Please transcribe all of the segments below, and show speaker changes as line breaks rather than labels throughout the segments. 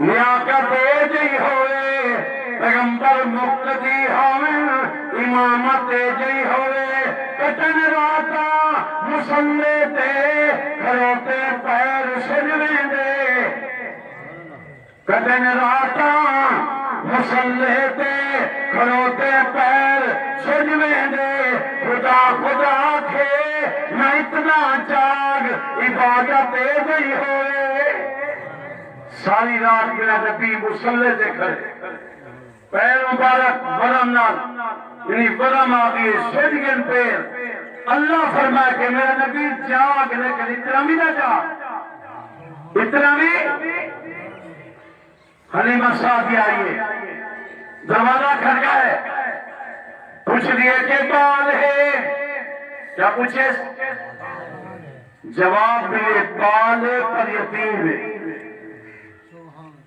لیاقت جی ہوئے پیغمبر مقتدی ہوئے امامت جی ہوئے کٹن راتا مسلے تے کھڑوتے پیر سجویں دے کٹن راتا مسلے تے کھڑوتے پیر سجویں دے خدا خدا کے نہ اتنا جاگ عبادت جی ہوئے ساری رات میرا نبی مسلے سے کھڑے پیر مبارک ورم نال یعنی ورم آگئے سجگن پیر اللہ فرمائے کہ میرا نبی جاگ لیکن اتنا بھی نہ جاگ اتنا بھی حلیمہ صاحب آئیے دروازہ کھڑکائے پوچھ لیے کہ بال ہے کیا پوچھے جواب دیئے بال پر یتیم ہے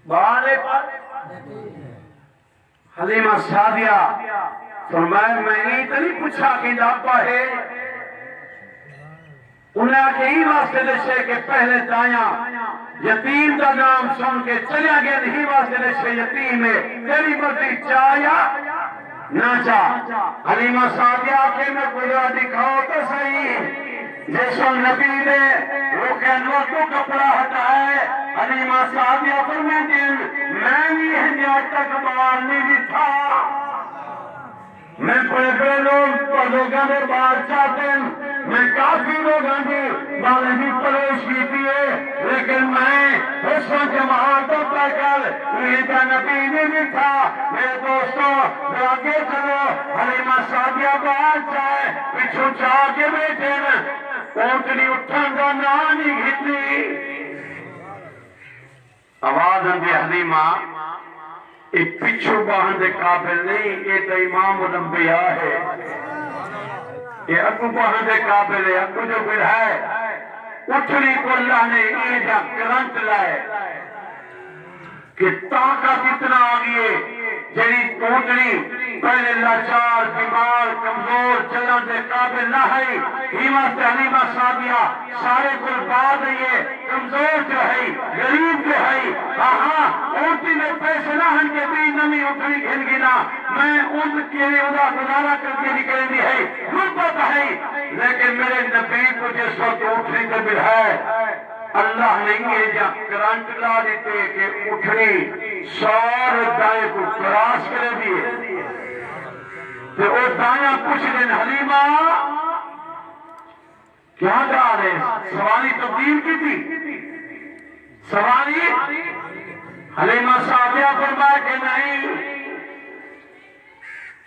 بال پر حلیمہ سعدیہ فرمائے میں یہ تو نہیں پوچھا کہ لاپا ہے انہیں کہ ہی واسطے دشے کہ پہلے دائیاں یتیم کا نام سن کے چلیا گیا نہیں واسطے دشے یتیم ہے تیری مرضی چاہیا نہ چاہ حلیمہ سعدیہ کہ میں قدرہ دکھاؤ تو صحیح جیسو نبی نے وہ کہنوا تو کپڑا ہٹائے حلیمہ سعدیہ فرمائے دن میں بھی ہنیات تک مارنی بھی تھا میں بڑے بڑے لوگوں نے بار چاہتے ہیں میں کافی لوگوں نے بالے بھی پروش کی تھی لیکن میں اس وقت جماعت پہ کر یہ نبی نے بھی تھا میرے دوستوں آگے چلو حلیمہ سعدیہ بار چاہے پچھو چاہ کے بیٹھے اونٹنی اٹھن کا نانی گھتنی آواز اندھی حلیمہ ایک پچھو باہن دے قابل نہیں یہ تو امام الانبیاء ہے یہ اکو باہن دے قابل ہے اکو جو پھر ہے اٹھنی کو اللہ نے یہ جا کرنٹ لائے کہ طاقت اتنا آگئے جیری اونٹنی پہلے لاچار بیمار کمزور چلن دے قابل نہ ہے ہیمہ سے حلیمہ سعدیہ سارے قرباد ہے کمزور جو ہے غریب جو ہے ہاں اونٹی میں پیسے نہ ہن کے بھی نمی اٹھنی کھل گنا میں اونٹ کے لیے ادا گزارا کر کے نکلے دی ہے غربت ہے لیکن میرے نبی کو جس وقت اٹھنی قبل ہے اللہ نے یہ جا کرنٹ لا دیتے کہ اٹھنی سارے دائیں کو کراس کرے دیئے کہ وہ دائیں کچھ دن حلیمہ کیا جا رہے سواری تبدیل کی تھی سواری حلیمہ سعدیہ فرمائے کہ نہیں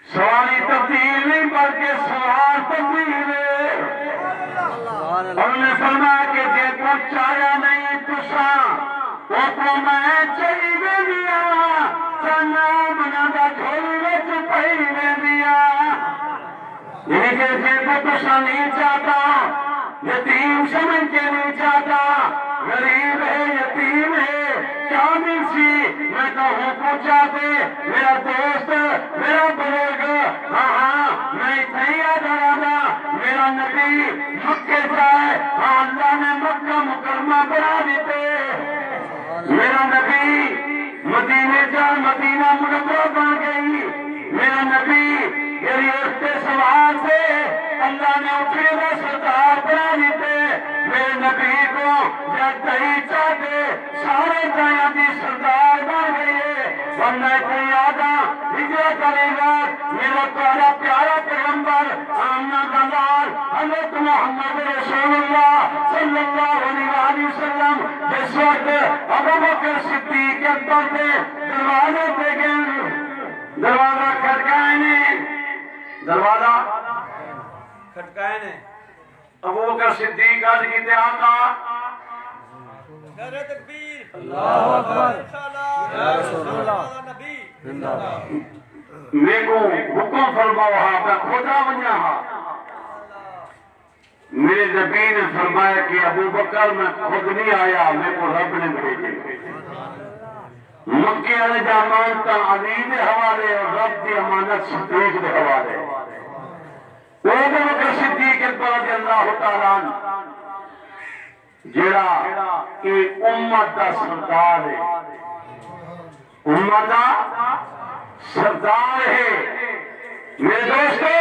سواری تبدیل نہیں بلکہ سوار تبدیل ہے اور نے فرمایا کہ جے کو چاہیا نہیں تساں وہ کو میں چلی میں دیا چنا منا دا جھولی وچ پئی میں دیا یعنی کہ جے کو تساں نہیں چاہتا یتیم سمجھ کے نہیں چاہتا غریب ہے یتیم ہے کامل سی میں تو ہوں کو چاہتے میرا دوست میرا بزرگ ہاں میں اتنا ہی یاد آ رہا میرا نبی مکے جائے اللہ نے مکہ مکرمہ بنا دیتے میرا نبی مدینے جائے مدینہ منورہ بن گئی میرا نبی یعنی اس کے سوال سے اللہ نے اٹھے کا سردار بنا دیتے میرے نبی کو جب دہی چاہتے سارے دائیں بھی سردار بن گئے ورنہ کوئی آدھا ہجرت کرے گا میرا پیارا پیارا پیغمبر آمنہ گلال حضرت محمد رسول اللہ صلی اللہ علیہ وسلم جس وقت ابو بکر صدیق اکبر نے دروازے پہ گئے دروازہ کھٹکائے نے دروازہ کھٹکائے نے ابو بکر صدیق آج کی آقا نعرہ تکبیر اللہ اکبر یا رسول اللہ نبی میں کو حکم فرماؤ ہاں میں خدا بنیا ہاں میرے نبی نے فرمایا کہ ابو بکر میں خود نہیں آیا میں کو رب نے بھیجے مکے والے دا امانت علی دے حوالے اور رب دی امانت صدیق دے حوالے ابو بکر صدیق رضی اللہ تعالیٰ عنہ جڑا ایک امت دا سردار ہے امت دا سردار ہے۔ میرے دوستو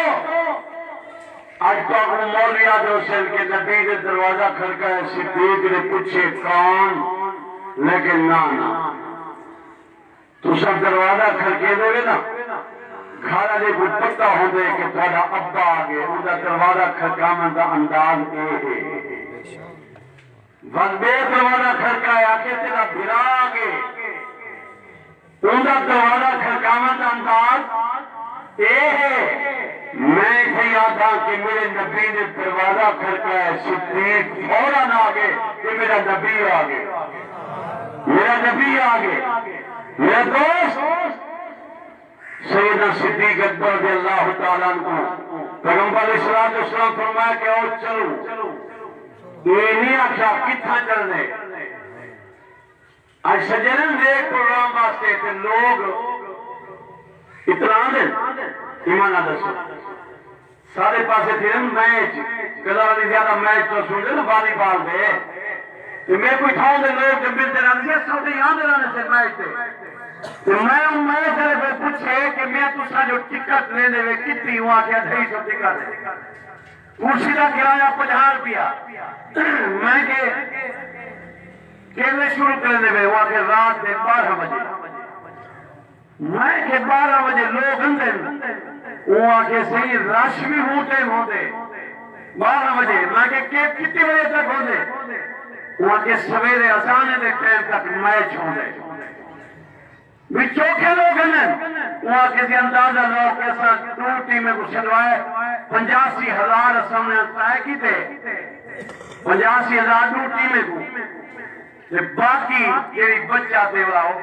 آج تو اپنے مولوی آدھے حسین کے نبی دے دروازہ کھڑکا ہے، صدیق نے پوچھے کون، لیکن نا تو سب دروازہ کھڑکے دو گے نا، گھارا دے کوئی پتہ ہوں دے کہ تھوڑا ابا آگے ان کا دروازہ کھڑکامن دا انداز اے ہے۔ بس بے دروازہ کھڑکایا کہ تیرا بھرا آگے ان کا دروازہ کھڑکامن دا انداز اے ہے۔ میں اسے یاد تھا کہ میرے نبی نے دروازہ کھڑکایا، صدیق فوراً آگے کہ میرا نبی آگے، میرا نبی آگے۔ میرا دوست سیدنا صدیق اکبر رضی اللہ تعالیٰ عنہ پیغمبر علیہ السلام فرمایا کہ اور چلو، یہ نہیں آخیا کتنا چلنے۔ آج سجنن ایک پروگرام واسطے تھے لوگ اتنا دن ایمانہ دسو سارے پاسے تھے میچ کلا والی زیادہ میچ تو سن لے نا والی بال دے تو میں کوئی تھاؤں دے لوگ جب ملتے رہنے سے سب دے یہاں دے رہنے سے میچ دے تو میں سارے پہ پوچھے کہ میں تُسا جو ٹکٹ لینے میں کتنی ہوا کیا 250 ٹکٹ ہے، کرسی کا کرایہ 50 روپیہ، میں کہ شروع کرنے میں ہوا کہ رات کے 12 بجے، میں کہ 12 بجے لوگ اندر وہاں کے صحیح رش بھی ہوتے 12 بجے، میں کہ کتنی بجے تک ہوتے وہاں کے سویرے اذانے دے ٹائم تک میچ ہوتے بھی چوکھے لوگ ہیں وہاں کسی اندازہ لوگ کے ساتھ 2 ٹیمیں کو چلوائے 85,000 سامنے طے کی تھے 85,000 2 ٹیمیں کو باقی یہ بچہ دے رہا ہو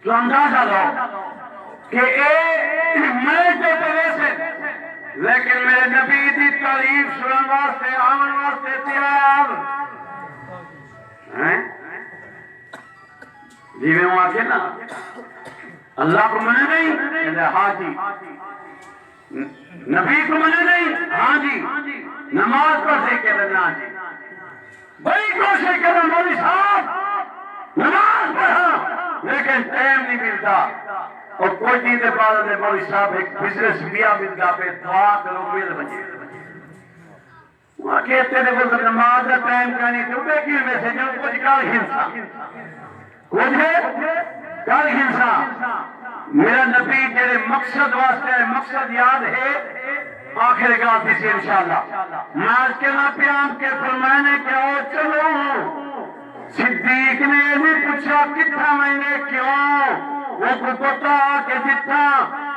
تو اندازہ لو کہ میچ ہوتے ویسے لیکن میرے نبی دی تعریف سنن واسطے آمن واسطے تیار جی میں وہاں کے نا اللہ کو منے نہیں ہاں جی، نبی کو منے نہیں ہاں جی، نماز پڑھتے کہ نا جی، بڑی کوشش کرنا مولوی صاحب نماز پڑھا لیکن ٹائم نہیں ملتا اور کوئی چیز کے بعد میں مولوی صاحب ایک بزنس میا ملتا پہ دعا کرو میل بجے وہاں کہتے تھے وہ نماز کا ٹائم کا نہیں تو بے کیوں میں سے جو کچھ کال ہنسا کچھ کل ہنسا میرا نبی تیرے مقصد واسطے ہے، مقصد یاد ہے آخر گاتی سے انشاءاللہ میں آج کے نا پیام کے فرمانے کے اور چلو صدیق نے بھی پوچھا کتنا مہینے کیوں وہ کو پتا کہ جتنا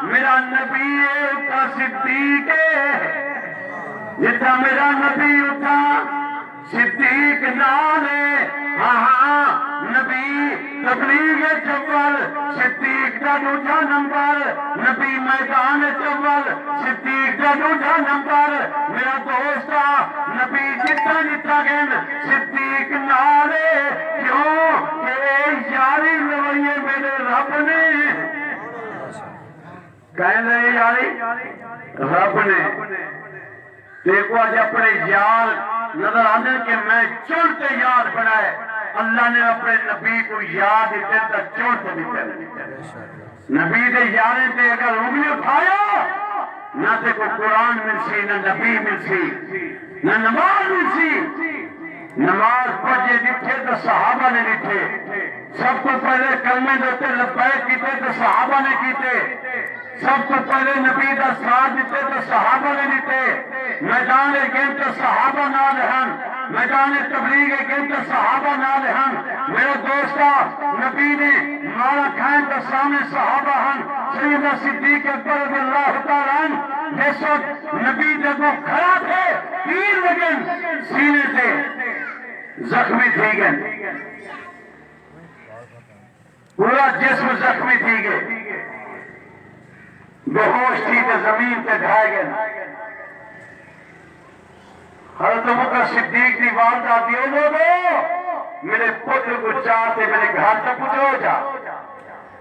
میرا نبی ہے اتنا صدیق ہے، جتنا میرا نبی اتنا صدیق نال ہے۔ ہاں نبی تبلیغ چول صدیق کا دوجا نمبر، نبی میدان چول صدیق کا دوجا نمبر۔ میرا دوستا نبی جتنا گن صدیق نالے کیوں کہ یاری رویے میرے رب نے کہنے یاری رب نے دیکھو آج اپنے یار نظر آنے کہ میں چونتے یار بنائے اللہ نے اپنے نبی کو یاد دیتا چونتے دیتا نبی دے یارے تے اگر انگلی اٹھایا نہ تے کو قرآن مل سی نہ نبی مل سی نہ نماز مل سی۔ نماز پڑھے دیتے تو صحابہ نے دیتے، سب کو پہلے کلمے دیتے لبیک کیتے تو صحابہ نے کیتے، سب کو پہلے نبی دا ساتھ دیتے تو صحابہ نے دیتے، میدان گیم تو صحابہ نال ہیں، میدان تبلیغ گیم تو صحابہ نال ہیں۔ میرے دوستا نبی نے مارا کھائیں تو سامنے صحابہ ہیں، سیدنا صدیق اکبر رضی اللہ تعالیٰ عنہ جس وقت نبی جب وہ کھڑا تھے 3 وجن سینے سے زخمی تھی گئے، پورا جسم زخمی تھی گئے، بہوش تھی تو زمین پہ ڈھائے گئے۔ حضرت ابوبکر صدیق کی والدہ دیو لوگو میرے پتر کو چاہتے میرے گھر تک پہنچو جا،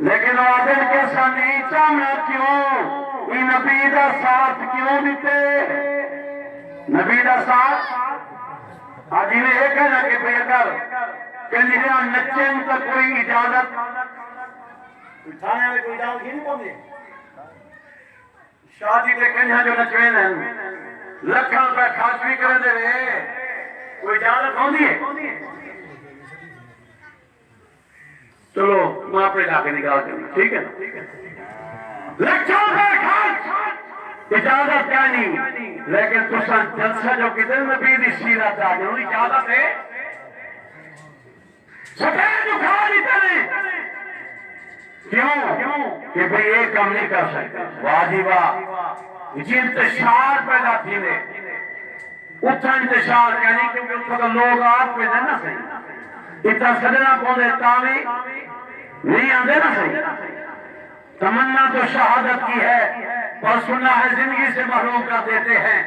لیکن آدھن کیسا نہیں چاہنا کیوں یہ نبی دا ساتھ کیوں دیتے؟ نبی دا ساتھ آج انہیں یہ کہنا کہ بھئی اگر کہ نچن تو کوئی اجازت تھانے والے کوئی جان کی نہیں پوندے شادی تے کنجھا جو نچوین ہیں لکھاں روپے خرچ بھی کرن دے وے کوئی اجازت ہوندی ہے چلو میں اپنے علاقے کی گل کرنا ٹھیک ہے نا لکھاں روپے خرچ اجازت کیا نہیں لیکن تساں جلسہ جو کدھر نبی دی سیرت آ گئی اجازت ہے سفید اٹھا دیتے ہیں کیوں کہ بھئی یہ کام نہیں کر سکتا واجی واہ جی انتشار پیدا تھی نے اتھا انتشار کہنی کیونکہ اتھا تو لوگ آپ پہ نہیں نہ صحیح اتھا سجنا پوندے تاوی نہیں آندے نہ صحیح تمنا تو شہادت کی ہے پر سننا ہے زندگی سے محروم کر دیتے ہیں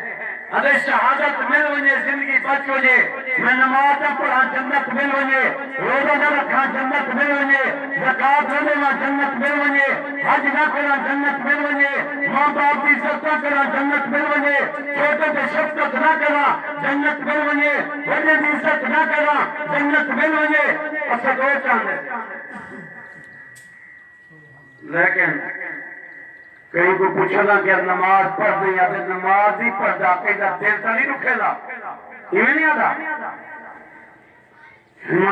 اگر شہادت مل ونجے زندگی بچ ونجے میں نماز نہ پڑھا جنت مل ونجے روزہ نہ رکھا جنت مل ونجے زکات نہ دینا جنت مل ونجے حج نہ کرا جنت مل ونجے ماں باپ کی عزت نہ کرا جنت مل ونجے چھوٹے کی شفقت نہ کرا جنت مل ونجے بڑے کی عزت نہ کرا جنت مل ونجے اسے دو چاندے لیکن کہیں کو پوچھنا کہ نماز پڑھ دیں یا پھر نماز ہی پڑھ جا کے جب دیر تا نہیں رکھے گا یہ نہیں آتا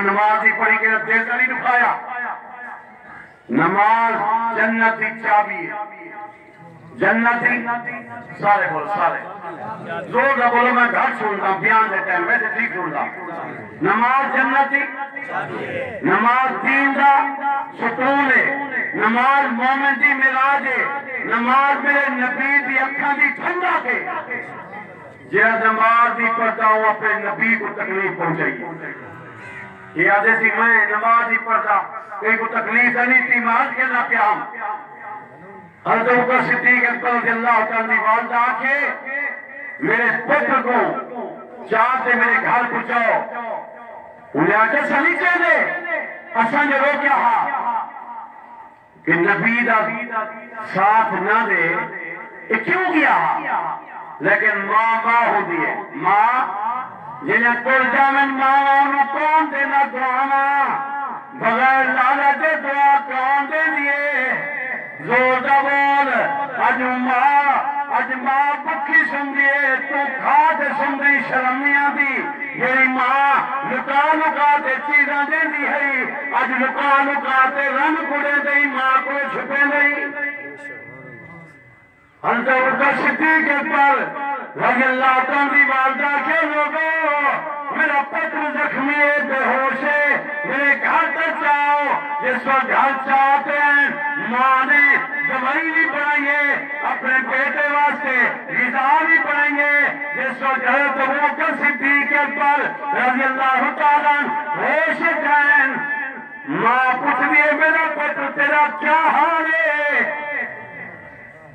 نماز ہی پڑھی کے جب دیر تا نہیں رکھایا نماز جنت کی چابی ہے جنت ہی سارے بولو سارے زور نہ بولو میں گھر سنتا ہوں بیان دیتا ہوں ویسے ٹھیک سنتا ہوں نماز جنت ہی نماز دین دا ستون ہے نماز مومن دی مراج ہے نماز میرے نبی دی اکھاں دی ٹھنڈا کے جے نماز دی پڑھتا ہوں اپنے نبی کو تکلیف پہنچائی یہ آدھے سی میں نماز ہی پڑھتا کہیں کو تکلیف نہیں تھی ماز کے نہ کیا ہم حضرت ابوبکر صدیق اکبر رضی اللہ تعالی والدہ آنکھیں میرے پتر کو چاہتے میرے گھر پہنچاؤ انہیں آجا سنی چاہتے اساں جو رو کیا ہاں کہ نبی دا ساتھ نہ دے یہ کیوں کیا لیکن ماں ہو دیئے ماں جنہیں کل جامن ماں انہوں کون دینا دعانا بغیر لالت دعا کون دے دیئے زور دا بول اج ماں پکھی سن دیئے تو کھاتے سن دی شرمیاں دی میری ماں لکا لکا تے چیزاں دے دی ہے اج لکا لکا تے رنگ کڑے دی ماں کو چھپے نہیں حضرت ابوبکر صدیق اکبر رضی اللہ تعالی والدہ کے لوگوں میرا پتر زخمی بے ہوش ہے میرے گھر تک جاؤ جس وقت گھر چاہتے ہیں ماں نے دوائی بھی بنائیے اپنے بیٹے واسطے غذا بھی بنائیے جس وقت حضرت ابوبکر صدیق اکبر رضی اللہ تعالیٰ ہوش جائیں ماں پوچھ دیئے میرا پتر تیرا کیا حال ہے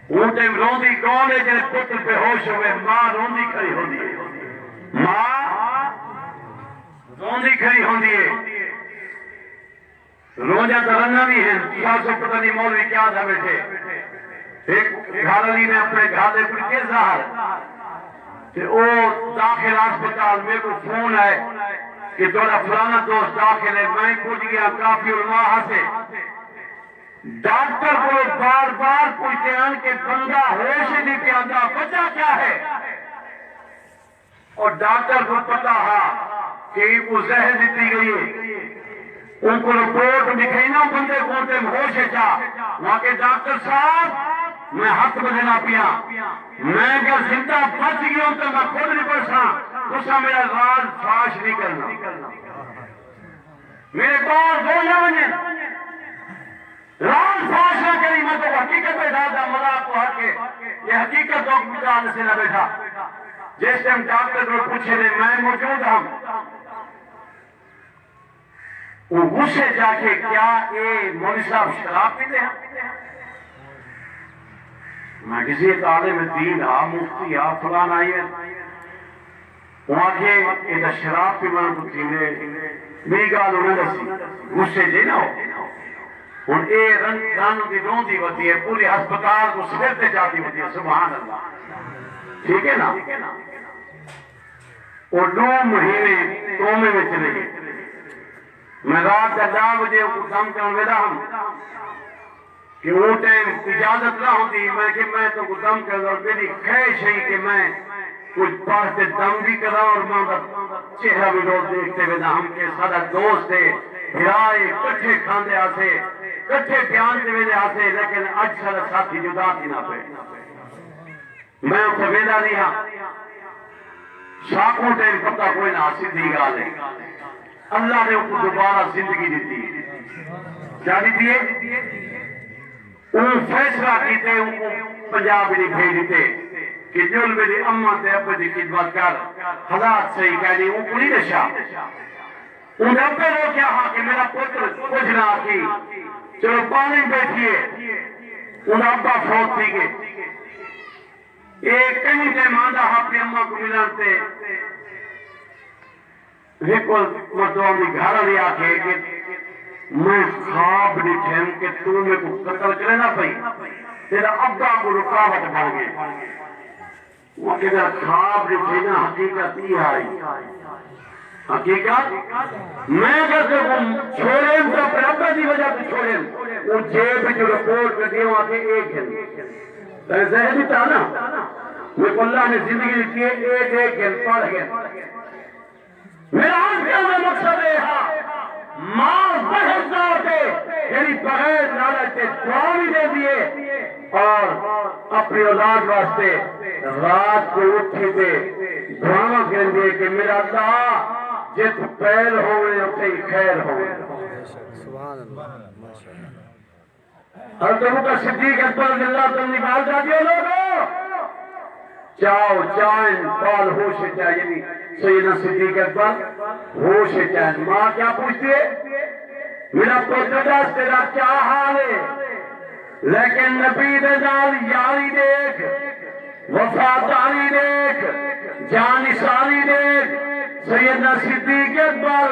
اونٹے روندی کون ہے جنہیں پتر پہ ہوش ہوئے ماں روندی کھڑی ہوندی ہے ماں روندی کھڑی ہوندی ہے روجہ ترنہ بھی ہیں سال سے پتہ نہیں مولوی کیا تھا بیٹھے ایک گھالی نے اپنے گھالے پر کے ظاہر کہ او داخل اسپتال میں کو فون ہے کہ تھوڑا فلانا دوست داخل ہے میں پوچھ گیا کافی علماء سے ڈاکٹر کو بار بار پوچھتے ہیں کہ بندہ ہوش نہیں پہ آتا وجہ کیا ہے اور ڈاکٹر کو پتا کہ وہ زہر دیتی گئی ہے ان کو رپورٹ دکھائی نا بندے بولتے ہوش ہے وہاں کے ڈاکٹر صاحب میں ہاتھ بدنا پیا میں اگر زندہ بچ گئی ہوں تو میں خود نہیں پڑھا تو میرا راز فاش نہیں کرنا میرے پاس دو جانے راز فاش نہ کری میں تو حقیقت پہ ڈالتا مذاق کو ہٹ کے یہ حقیقت تو مجھے سے نہ بیٹھا جس ٹائم ڈاکٹر کو پوچھے دے میں موجود ہوں وہ غصے جا کے کیا یہ مولوی صاحب شراب پیتے ہیں میں کسی عالم دین مفتی فلان آئی ہے وہاں کے یہ شراب پی میں کو تھینے میری گال انہیں دسی غصے جی نہ ہو اور اے رنگ دی روندی ہوتی ہے پوری ہسپتال کو سفرتے جاتی ہوتی ہے سبحان اللہ ٹھیک ہے نا اور 9 مہینے کومے میں چلے گئے میں رات کا 10 بجے کام کرنے ویدا ہوں کہ وہ ٹائم اجازت نہ ہوتی میں تو دم کر رہا ہوں، میری خواہش ہے کہ میں کچھ پڑھ کے دم بھی کرا اور ماں کا چہرہ بھی لوگ دیکھتے ہوئے نہ ہم کے سارا دوست ہے بھرائے کٹھے کھاندے آسے کٹھے بیان دے ویلے آسے، لیکن اج سارا ساتھی جدا تھی نہ پہ میں اتنے ویدہ نہیں ہاں شاکوں ٹائم پتہ کوئی نہ سدھی گال ہے اللہ نے ان کو دوبارہ زندگی دیتی کیا دیتی ہے؟ ان فیصلہ کیتے ان کو پنجاب نہیں بھیج دیتے کہ جل میری اماں تے ابے دی خدمت کر، حالات صحیح کہنی ان کو نہیں نشا ان ابے نے کیا ہاں کہ میرا پتر کچھ نہ کی چلو پانی بیٹھیے ان ابا فوت تھی گے ایک کہیں تے ماندہ اپنی اماں کو ملانتے ایک مردوں کی گھر لیا کے کہ میں خواب نٹھیں کہ تو میں کو قتل کرے نہ پئی تیرا ابا کو رکاوٹ بن گئے وہ کہ خواب نٹھیں نا حقیقت ہی آئی حقیقت میں اگر سے چھوڑیں تو اپنے ابا دی وجہ سے چھوڑیں وہ جیب جو رپورٹ کر دیا وہاں کے ایک ہے ایسا ہے نہیں تھا نا میں کو اللہ نے زندگی دیتی ہے ایک گھن پڑھ گئے میرا آج کا میں مقصد ہے ماں بہت ہوتے یعنی بغیر لالچ دعا بھی دے دیے اور اپنی اولاد واسطے رات کو اٹھے تھے دعا کہہ دیے کہ میرا اللہ جت پیر ہوئے اٹھے خیر ہوئے
سبحان اللہ ماشاءاللہ
حضرت ابوبکر صدیق اکبر رضی اللہ تعالی نکال جاتی لوگوں چاؤ چائن پال ہوش چاہیے یعنی سیدنا صدیق اکبر ہوش چائن ماں کیا پوچھتی ہے میرا پوتر تیرا کیا حال ہے لیکن نبی نال یاری دیکھ وفاداری دیکھ جانثاری دیکھ سیدنا صدیق اکبر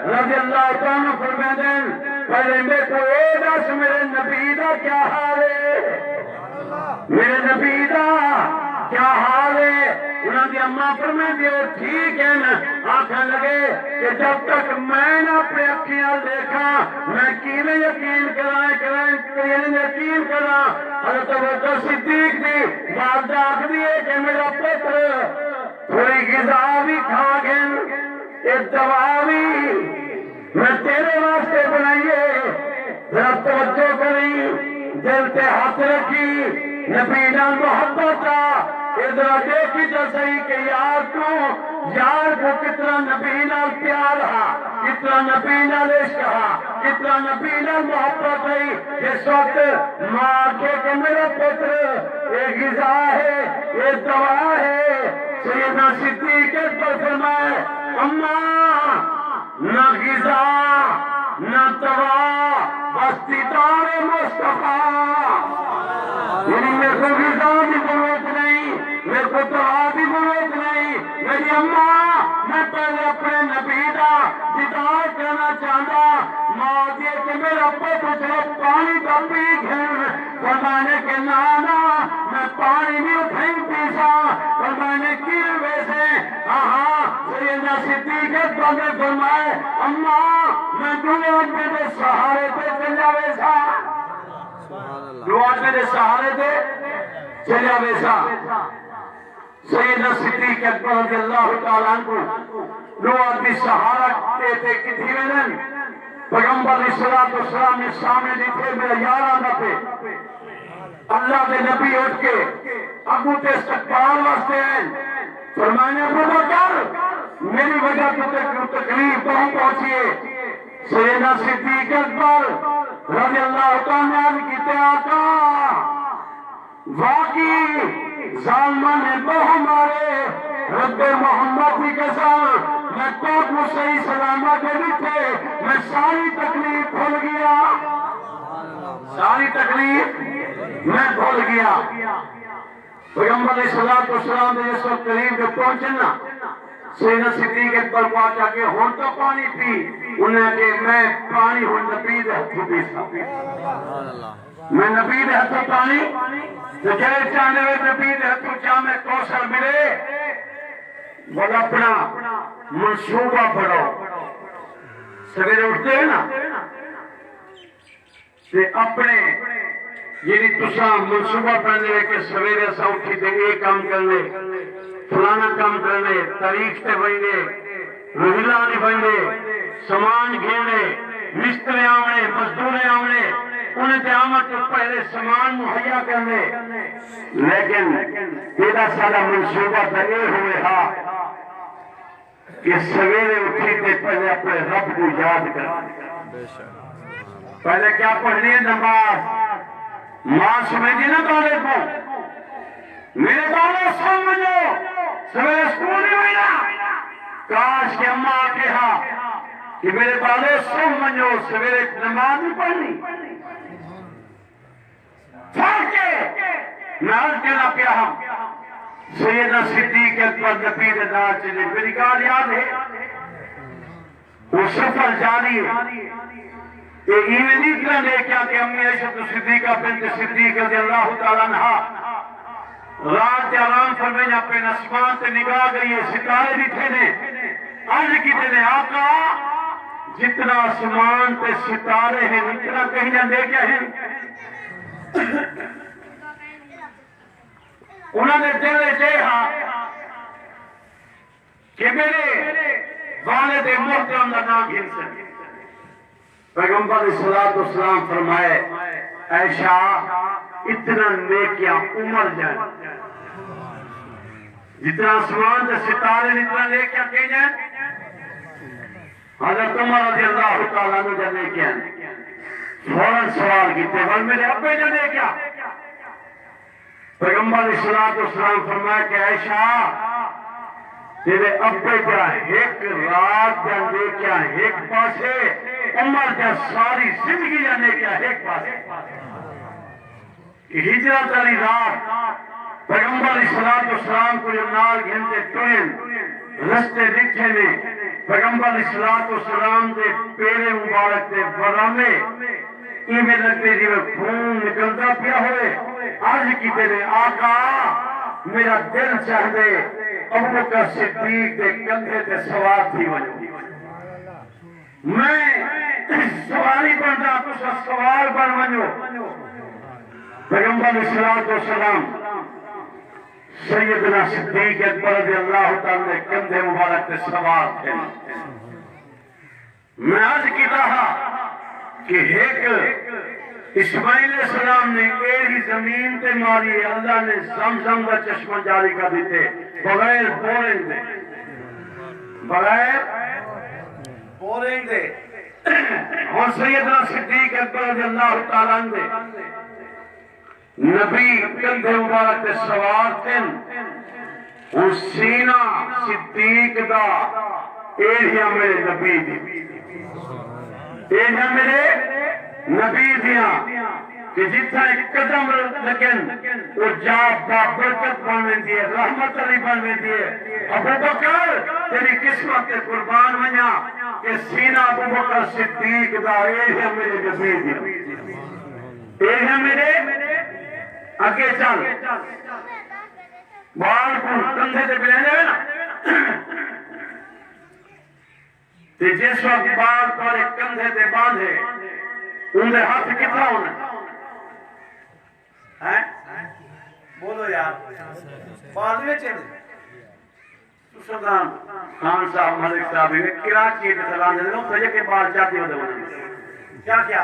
رضی اللہ تعالیٰ فرماتے ہیں پہلے میں کو اے دس میرے نبی دا کیا حال ہے میرے نبی دا کیا حال ہے انہوں نے اماں فرماتی ہے ٹھیک ہے نا آنکھیں لگے کہ جب تک میں نہ اپنے اکھیاں دیکھا میں کیویں یقین کرائیں یقین کرا حضرت ابوبکر صدیق دی والدہ آخری ہے کہ میرا پتر تھوڑی غذا بھی کھا گئے ایک دوا بھی میں تیرے واسطے بنائیے ذرا توجہ کریں دل تے ہاتھ رکھی نبی نال محبت ادھر دیکھی تو صحیح کہ یار کو کتنا نبی نال پیار رہا کتنا نبی نال عشق رہا کتنا نبی نال محبت رہی جس وقت ماں کے کہ میرا پتر یہ غذا ہے یہ دوا ہے سیدنا صدیق اکبر فرمائے اماں نہ غذا نہ دوا بس دیدار مصطفیٰ یعنی میرے کو غذا کی ضرورت نہیں میرے کو دعا کی ضرورت نہیں میری اماں میں پہلے اپنے نبی دا دیدار کرنا چاہتا ماں دیے کہ میرا پتر چلو پانی کا پی گھر فرمانے کے نانا میں پانی بھی اٹھیں پیسا فرمانے کی ویسے سیدنا صدیق اکبر نے فرمائے اماں میں دعا میرے سہارے پہ چلا ویسا دعا میرے سہارے پہ چلا ویسا سیدنا صدیق اکبر رضی اللہ تعالیٰ عنہ دعا بھی سہارا دیتے کتھی ویلن پیغمبر علیہ السلام نے سامنے دیتے میرا یار آدھا پہ اللہ کے نبی اٹھ کے ابو تے استقبال واسطے ہیں فرمانے ابو بکر میری وجہ تو تکلیف بہت پہنچی ہے سیدنا صدیق اکبر رضی اللہ تعالیٰ عنہ کہتے آقا واقعی ظالمہ نے بہو مارے رب محمد کی قسم میں کوٹ میں صحیح سلامت تھے میں ساری تکلیف بھول گیا ساری تکلیف میں بھول گیا پیغمبر علیہ السلام نے جس وقت قریب کے پہنچنا سیدنا صدیق اکبر کو آجا کہ ہون تو پانی پی انہیں کہ میں پانی ہون نبی دے ہتھوں پیسا میں نبی دے ہتھوں پانی تو جائے چاہنے ہوئے نبی دے ہتھوں چاہ میں کوثر ملے بول اپنا منصوبہ پڑھو سویرے اٹھتے ہیں نا کہ اپنے جی تسا منصوبہ بننے کہ سویرے سا اٹھی تے یہ کام کرنے فلانا کام کرنے تاریخ تے بننے روحیلا نہیں بننے سامان گھیرنے مستری آونے مزدورے آونے انہیں تے آمد تو پہلے سامان مہیا کرنے لیکن تیرا سارا منصوبہ تے یہ ہوئے ہاں کہ سویرے اٹھی تے پہلے اپنے رب کو یاد کرنے پہلے کیا پڑھنی ہے نماز ماں سمجھے نا بالے کو میرے بالے سمجھو سویرے سکول نہیں ہوئی نا کاش کہ اماں آکے ہاں کہ میرے بالے سمجھو سویرے نماز نہیں پڑھنی پھر کے میں آج کہنا پیا ہم سیدنا صدیق اکبر نبی دار چلے میری گال یاد ہے وہ سفر جاری ہے یہ ایمین اتنا لے کیا کہ امی عائشہ صدیقہ بنت صدیق رضی اللہ تعالیٰ عنہ رات آرام فرمائیں اپنے اسمان سے نگاہ گئی ہے ستارے بھی تھے نے عرض کی تھے نے آقا جتنا اسمان تے ستارے ہیں اتنا کہیں نہ دے کیا ہیں انہوں نے دل دے ہاں کہ میرے والد محترم کا نام گھن سکے پیغمبر صلی اللہ فرمائے عائشہ اتنا نیکیاں عمر جائیں جتنا آسمان سے ستارے اتنا نیکیاں کہ جائیں حضرت عمر رضی اللہ تعالیٰ نے جا نیکیاں فوراً سوال کی تیول میرے ابے جا نیکیاں پیغمبر صلی اللہ فرمائے کہ عائشہ تیرے ابے جا ایک رات جا نیکیاں ایک پاسے عمر جا ساری زندگی جانے کیا ایک پاس ہجرت علی رات پیغمبر اسلام کو جو نال گھنٹے ٹوئن رستے دکھے نے پیغمبر اسلام دے پیرے مبارک دے ورامے ایمیں لگتے جی میں خون نکلتا پیا ہوئے آج کی تیرے آقا میرا دل چاہ دے ابو بکر صدیق دے کندھے تے سوار تھی وجہ میں سواری بنتا تو سوال بن ونجو پیغمبر صلی اللہ علیہ وسلم سیدنا صدیق اکبر رضی اللہ تعالیٰ نے کندھے مبارک سے سوار تھے میں آج کی رہا کہ ایک اسماعیل علیہ السلام نے ایڑی زمین تے ماری اللہ نے زمزم کا چشمہ جاری کر دیتے بغیر بورنگ دے اور سیدنا صدیق اکبر رضی اللہ تعالیٰ عنہ نبی کندھے مبارک تے سوار تھے اور سینہ صدیق دا ایڑیاں میرے نبی دی ایڑیاں میرے نبی دیاں کہ جتنا ایک قدم لگن وہ جا برکت بنویں دیئے رحمت علی بنویں دیئے ابو بکر تیری قسمت کے قربان منیا کہ سینہ ابو بکر صدیق دا ایڑیاں میرے نبی دیاں ایڑیاں میرے آگے چل بال کو کندھے تے بلے جائے نا جس وقت بال پر ایک کندھے تے باندھے انہیں ہاتھ کتنا ہونا ہے بولو یار بال میں چلے سلطان خان صاحب ملک صاحب کراچی کے سلام دے لوگ سجے کے بال چاہتے ہوتے ہونے کیا کیا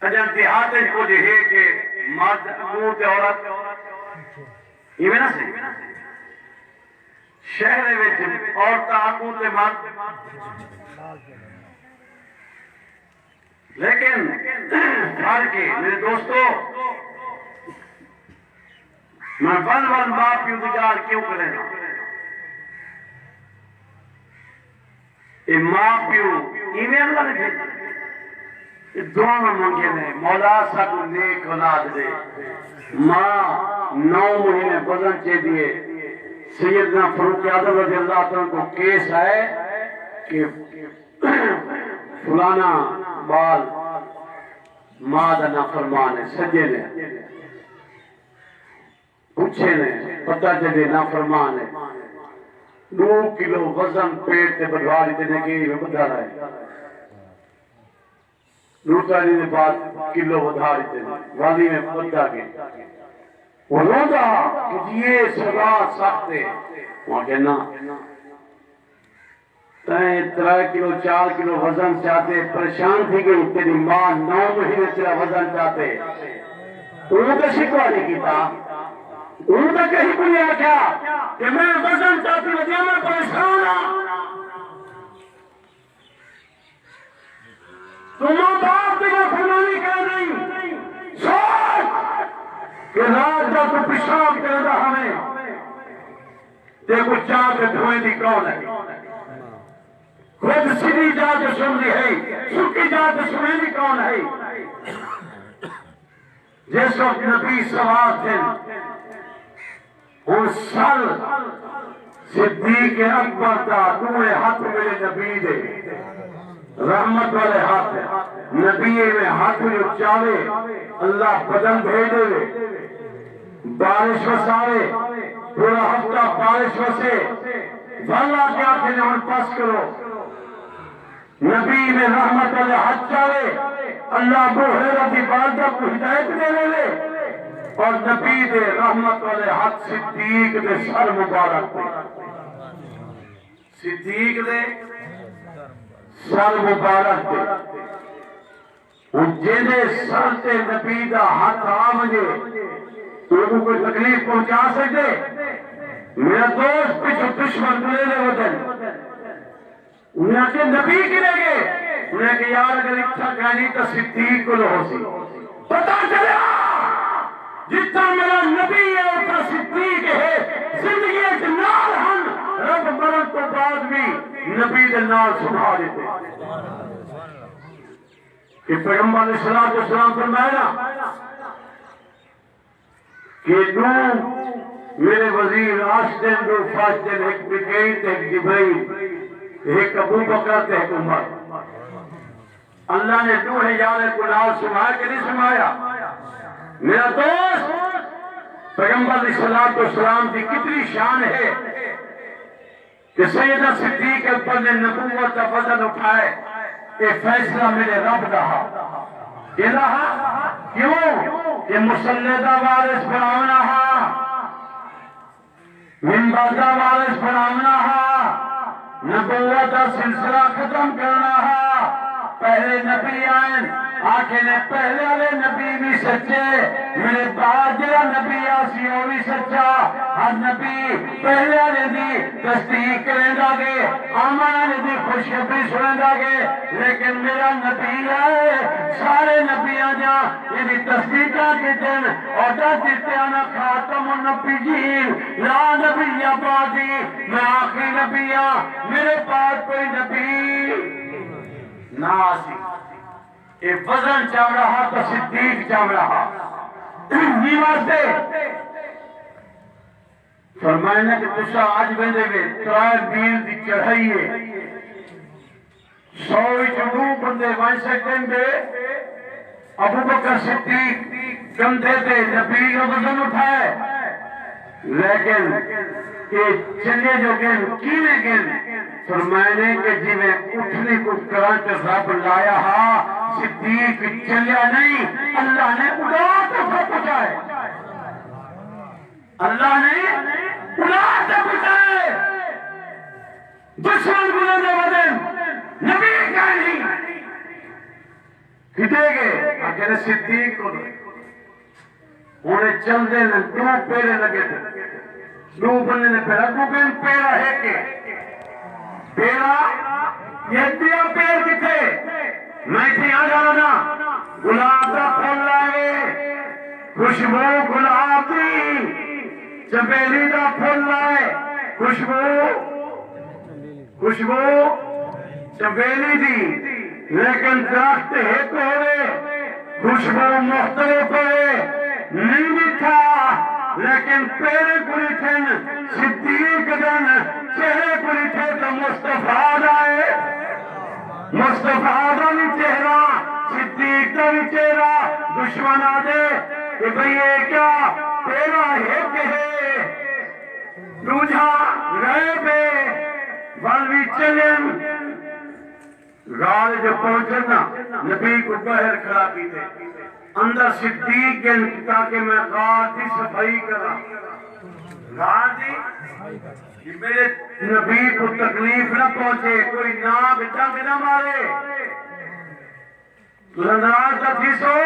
اجان دیہاتے کو جو ہے کہ مرد امور عورت یہ میں نہ سے شہر میں عورت امور مرد لیکن فرق ہے میرے دوستو میں ون باپ کی ادھار کیوں کریں گا یہ ماں پیو ای میل اللہ نے بھیجا دونوں منگے نے مولا سب نیک اولاد دے ماں 9 مہینے وزن چے دیے سیدنا فاروق اعظم رضی اللہ عنہ کو کیس ہے کہ فلانا بال ماں دا نافرمان ہے سجے نے پوچھے نے پتہ چلے نافرمان ہے 2 کلو وزن پیٹ تے بڑھواری تے نے کی بدھا رہا ہے دوسرا دن بعد کلو بدھا دیتے ہیں وادی میں پتا کے وہ رو رہا کہ یہ سزا سخت ہے وہاں کہنا تین 3 کلو 4 کلو وزن چاہتے پریشان تھی گئی تیری ماں 9 مہینے تیرا وزن چاہتے انہوں کا شکوا نہیں کیتا انہوں نے کہیں کو نہیں آکھا کہ میں وزن چاہتی وجہ میں پریشان ہوں تمہاں باپ دیگا فرمانی کہہ نہیں سوچ کہ رات جا تو پیشاب کر رہا ہمیں دیکھو چاہ کے دھوئیں دی کون ہے خود سیدھی جا کے سن دی ہے سکی جا کے سنیں دی کون ہے جس وقت نبی سوار تھے ان سال صدیق اکبر کا دوئے ہاتھ میرے نبی دے رحمت والے ہاتھ نبی میں ہاتھ جو چاہے اللہ بدن بھیجے بارش وسائے پورا ہفتہ بارش وسے واللہ کیا کہ ان پاس کرو نبی میں رحمت والے ہاتھ چاہے اللہ بحیرہ کی والدہ کو ہدایت دے لے اور نبی دے رحمت والے ہاتھ صدیق دے سر مبارک دے صدیق دے سر مبارک دے ان جنہیں سر تے نبی دا ہاتھ آمجے تو انہوں کوئی تکلیف پہنچا سکتے میرا دوست پیچھو دشمن کو لے لے وطن انہیں آکے نبی کی لے گئے انہیں کہ یار اگر اچھا کہنی تو صدیق کو لو سی پتا چلیا جتنا میرا نبی ہے اتنا صدیق ہے زندگی ایک نال ہم رب مرن تو بعد بھی نبی دے نال سبھا دیتے کہ پیغمبر علیہ السلام فرمایا کہ دو میرے وزیر آشدن دو فاشدن ایک بکیت ایک جبرائیل ایک ابو بکر تے ایک عمر اللہ نے دو ہزار کو نال سمایا کہ نہیں سمایا میرا دوست پیغمبر علیہ السلام کی کتنی شان ہے کہ سیدہ صدیق اکبر نے نبوت کا وزن اٹھائے یہ فیصلہ میرے رب رہا یہ رہا کیوں کہ مسلدہ وارث بناونا منبردہ وارث بناونا نبوت کا سلسلہ ختم کرنا پہلے نبی آئیں آنکھیں نے پہلے والے نبی بھی سچے میرے بعد جڑا نبی آسی وہ بھی سچا ہر نبی پہلے والے دی تصدیق کریں گے آمن والے دی خوشخبری سنیں گے لیکن میرا نبی ہے سارے نبیاں جا یہ تصدیقہ کے دن اور دس دیتیانا خاتم النبیین لا نبی آبادی میں آخری نبی ہوں میرے پاس کوئی نبی نہ آسی یہ وزن چاہ رہا تو صدیق چاہ رہا یہ واسطے فرمائنے کہ تسا آج بندے میں 3 میل دی چڑھائی ہے 100 چڑھو بندے وائن سکتے ہیں ابو بکر صدیق گندے تھے نبی کا وزن اٹھائے لیکن کہ چلے جو گن کینے گن فرمائنے کہ جی میں اٹھنے کو کرانچ رب لایا صدیق چلیا نہیں اللہ نے اڑا تو سب پچھائے اللہ نے اڑا تو پچھائے دشمن گلے دے بدن نبی کا نہیں کتے گئے آخر صدیق کو انہیں چل دے دو پیرے لگے تھے دو بننے نے پیرا دو بین پیرا ہے کہ پیرا یہ دیا پیر کتے میں تھی آ جانا نا گلاب کا پھول لائے خوشبو گلاب دی چمیلی کا پھول لائے خوشبو چمیلی دی لیکن درخت ایک ہوئے خوشبو مختلف ہوئے نہیں دکھا لیکن پیرے پوری تھن صدیق دن چہرے پوری تھے تو مصطفیٰ آئے مصطفیٰ کا بھی چہرہ صدیق کا بھی چہرہ دشمن آ دے کہ بھئی یہ کیا تیرا ایک ہے دوجہ رہے بے والوی چلن غار جو پہنچے نا نبی کو باہر کھڑا کیتے اندر صدیق کے تاکہ میں غار دی صفائی کرا غار دی کہ میرے نبی کو تکلیف نہ پہنچے کوئی ناگ ڈنگ نہ مارے ناراض نہ تھی سو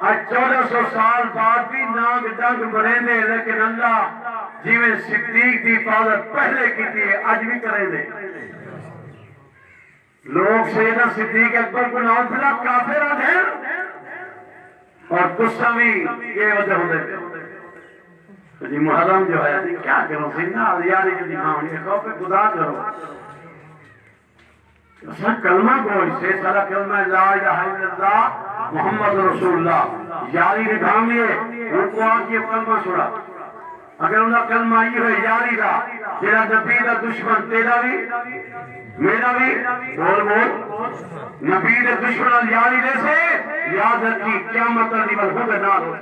آج 1400 سال بعد بھی ناگ ڈنگ مرے دے لیکن اللہ جی میں صدیق دی حفاظت پہلے کی تھی آج بھی کرے دے لوگ سیدنا صدیق اکبر کو نعوذ باللہ کافر آدھے اور غصہ بھی یہ وجہ ہوتے تھے جی محرم جو ہے کیا کرو سیدنا علیاری جو دماغ نہیں خوف خدا کرو اصلا کلمہ کوئی سے سارا کلمہ لا الہ الا اللہ محمد رسول اللہ یاری نظام لیے ان کو آج یہ کلمہ سڑا اگر انہا کلمہ یہ ہے یاری دا تیرا نبی دا دشمن تیرا بھی میرا بھی بول بول نبی دا دشمن یاری دے سے یاد رکھی قیامت علی والخود نار ہو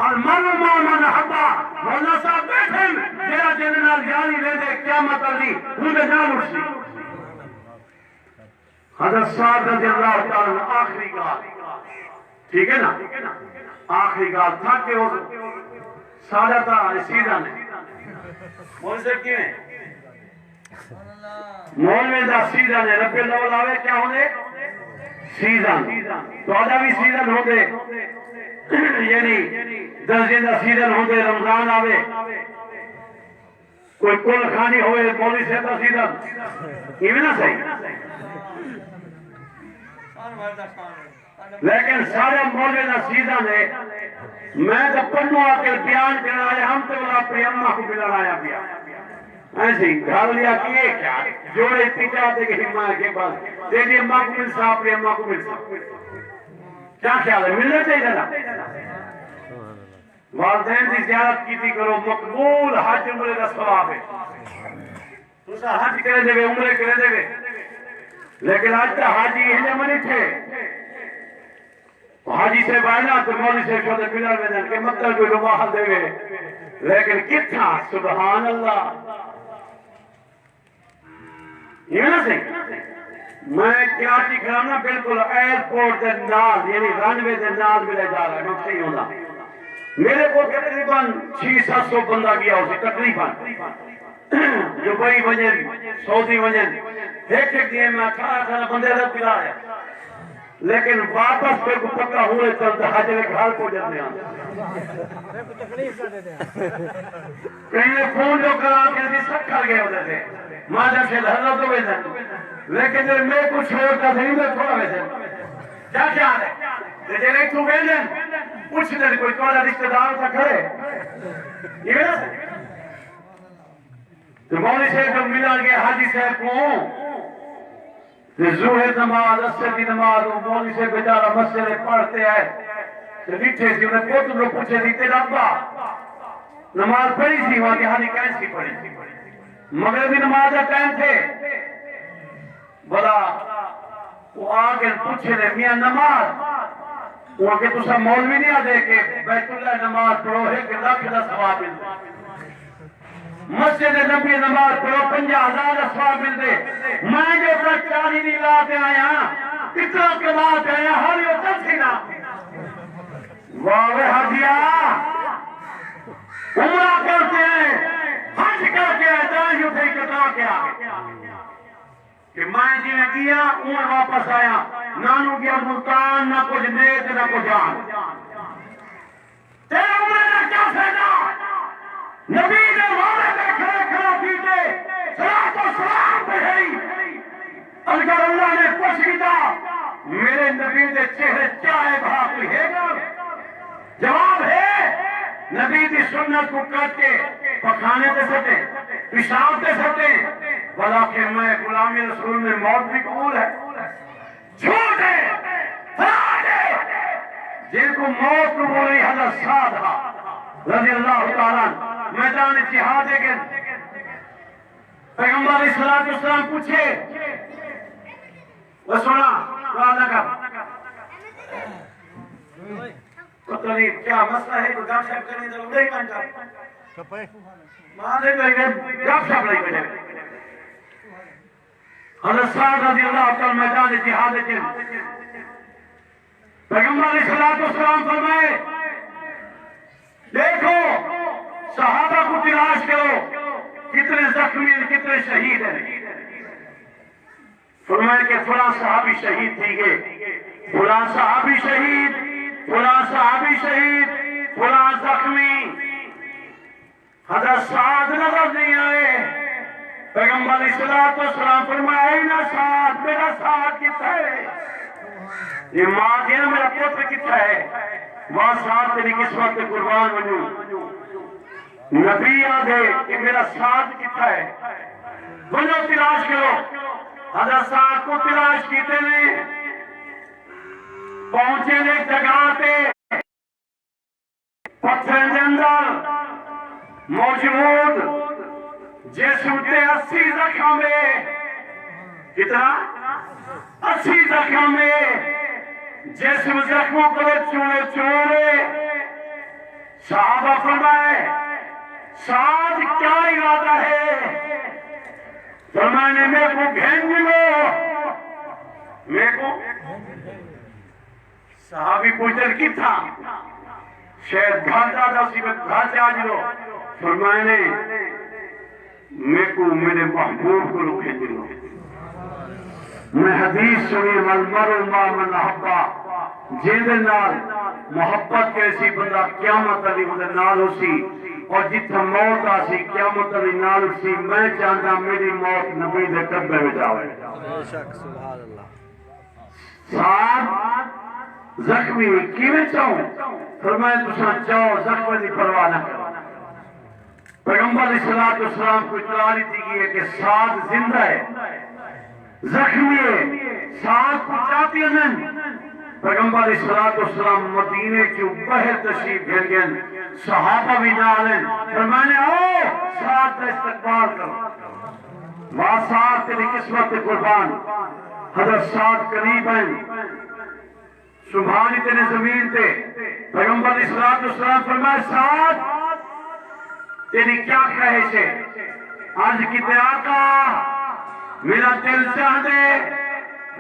المرء مع من احب مولانا صاحب بیٹھیں تیرا جنرل یاری دے دے قیامت علی خود نار ہو حضرت سعد رضی اللہ تعالیٰ آخری گال ٹھیک ہے نا آخری گال تھا کہ وہ سادتا سیدھا نے مول سے کیوں ہیں مول میں دا سیدھا نے رب اللہ آوے کیا ہونے سیدھا تو آجا بھی سیدھا ہوتے یعنی 10 دن دا سیدھا ہوتے رمضان آوے کوئی کل خانی ہوئے مولی سے تا سیدھا یہ بھی نہ صحیح لیکن سارے مولوی نصیدہ نے میں تو پنو آکر بیان کرنا آیا ہم تو بلا اپنی اممہ کو بلان آیا بیا ایسی گھر لیا کیے کیا جوڑے پیچھا دے کہ ہمیں کے بعد دے دی اممہ کو ملسا اپنی اممہ کو ملسا کیا خیال ہے ملنا چاہیے نا والدین دی زیارت کی تھی کرو مقبول حج عمرے کا ثواب ہے دوسرا حج کرے دے عمرے کرے دے لیکن آج تا حاجی ہنے منی تھے حاجی سے بائنا تو مولی سے شہد پلر میں دن کہ مطلب کوئی رماحل دے گئے لیکن کتنا سبحان اللہ یہ نا صحیح میں کراچی کرانا بالکل ایئرپورٹ دے نال یعنی رنوے دے نال ملے جا رہا ہے میں صحیح ہونا میرے کو تقریباً 600-700 بندہ گیا اسے تقریباً جو بھائی وجن سعودی وجن ایک دن میں 18 بندے رب پلا ہے لیکن واپس پہ کو پکا ہوئے چلتا حج میں گھر کو جاتے ہیں کہیں فون جو کرا کے دی سکھ کر گئے ہوتے تھے ماں جب سے حضرت ہوئے تھے لیکن جب میں کچھ چھوڑتا تھا میں تھوڑا ویسے کیا خیال ہے جب ایک تو بیلن پوچھ دے کوئی توڑا رشتہ دار تھا کھڑے یہ نا تو مولی صاحب جب ملا گئے حاجی صاحب کو ظہر نماز عصر کی نماز مولی سے بیچارہ مسجد پڑھتے ہیں تو نیچے سے انہیں کو تم لوگ پوچھے تھی تیرا ابا نماز پڑھی تھی وہاں کی حالی کیسی پڑھی تھی مغربی نماز کا ٹائم تھے بلا وہ آگے پوچھے لے میاں نماز وہ کہ تسا مولوی نہیں آدھے کہ بیت اللہ نماز پڑھو ہے کہ لاکھ دا ثواب ملتا مسجد نبی نماز پڑھو 50,000 ثواب ملتے میں جو اپنا 40 نہیں لاتے آیا اتنا کماتے آیا ہر یو کل سی نا واہ حاجیہ عمرہ کرتے ہیں حج کر کے دائیں یوں تھے کتا کے آگے کہ میں جی نے کیا عمر واپس آیا نانو کیا ملتان نہ کچھ نیت نہ کچھ جان تیرے عمرے نے کیا فیدہ نبی نے وعدے پہ کھڑے کھڑا کیتے صلاۃ و سلام پہ ہے اگر اللہ نے پوچھ کیتا میرے نبی دے چہرے چاہے بھا کوئی ہے گا جواب ہے نبی دی سنت کو کٹ کے پکھانے دے سکتے پیشاب دے سکتے ولیکن میں غلامی رسول میں موت بھی قبول ہے جھوٹ ہے فراد ہے جن کو موت قبول نہیں حضرت سعد رضی اللہ تعالیٰ میدان جہاد ہے کہ پیغمبر علیہ السلام پوچھے وہ سنا وعدہ کر پتہ نہیں کیا مسئلہ ہے کوئی گپ شپ کرنے تو نہیں کانٹا ماں نے گپ شپ نہیں کرنے حضرت سعد رضی اللہ تعالی میدان جہاد کے پیغمبر علیہ الصلوۃ والسلام فرمائے دیکھو صحابہ کو تلاش کرو کتنے زخمی ہیں کتنے شہید ہیں فرمائے کہ فلاں صحابی شہید تھی گے فلاں صحابی شہید فلاں صحابی شہید فلاں زخمی حضرت سعد نظر نہیں آئے پیغمبر علیہ الصلوۃ والسلام فرمایا اینا سعد میرا سعد کتھا ہے یہ ماں دیا میرا پتر کتھا ہے وہاں سعد تیری قسمت قربان بنوں نبی آدھے کہ میرا سعد کتھا ہے بنو تلاش کرو حضرت سعد کو تلاش کیتے ہیں پہنچے ایک جگہ تے پتھر دے اندر موجود جسم تے 80 زخم ہے کتنا 80 زخم ہے جسم زخموں کو چوڑے چوڑے صحابہ فرمائے سعد کیا ارادہ ہے فرمانے میرے کو بھینج لو میرے کو صحابی پوچھتے کی تھا شاید گھر جاتا اسی میں گھر جا جلو فرمانے میرے کو میرے محبوب کو لو بھینج لو میں حدیث سنی ملمر ما من حبا جیدے نال محبت کیسی بندہ قیامت علی بندہ نال ہو سی اور جتنا موت آسی قیامت علی نال ہو سی میں چاہتا میری موت نبی دے قدمے میں جاوے
سبحان اللہ
سعد زخمی کیویں چاہوں فرمائے تساں چاہو زخمی دی پرواہ نہ کرو پیغمبر علیہ الصلوۃ والسلام کو اطلاع دی گئی ہے کہ سعد زندہ ہے زخمی ہے سعد کو چاہتی ہیں پیغمبر علیہ الصلوۃ والسلام مدینے کی بہر تشریف گھر گئے صحابہ بھی نالیں فرمانے آؤ سعد کا استقبال کرو وہاں سعد تیری قسمت قربان حضرت سعد قریب ہیں سبحانی تیرے زمین تے پیغمبر علیہ الصلوۃ والسلام فرمائے سعد تیری کیا خواہش ہے آج کتے آقا میرا دل چاہ دے